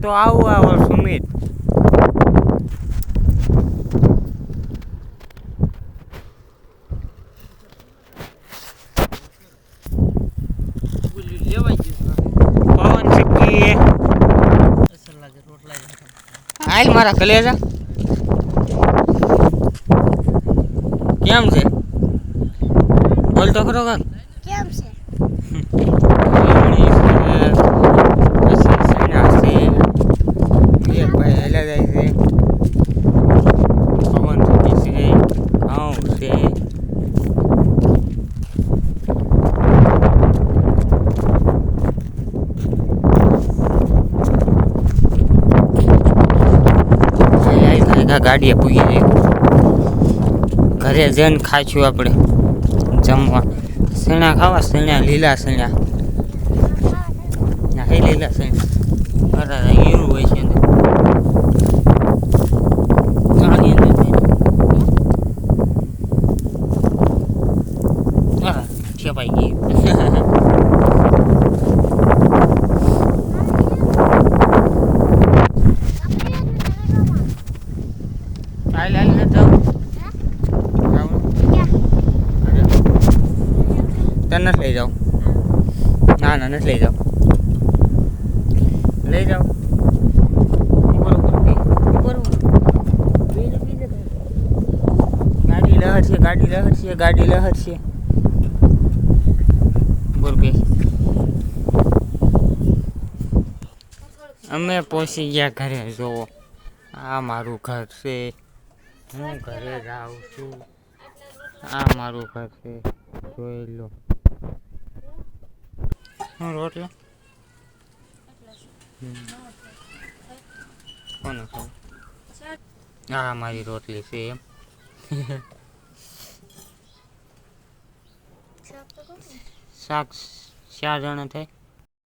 તો આવો સુમિત. પવન ચક્કી હાલ મારા કલેજા કેમ છે બોલ તો ખરો કાક કેમ છે ગાડીએ પૂગી જઈ ઘરે જઈને ખાઈશું આપણે જમવા સણા ખાવા સણા લીલા સણા હે લીલા સણા અરે એવું હોય છે છપાઈ ગઈ નથી લઈ જાઓ ના નથી લઈ જાઓ લઈ જાઓ ગાડી લહરશે બોલ બે અમે પહોંચી ગયા ઘરે જોવો આ મારું ઘર છે હું ઘરે જાઉં છું આ મારું ઘર છે જોઈ લો હું રોટલો કોને ખાવ હા મારી રોટલી છે એમ શાક 4 જણા થાય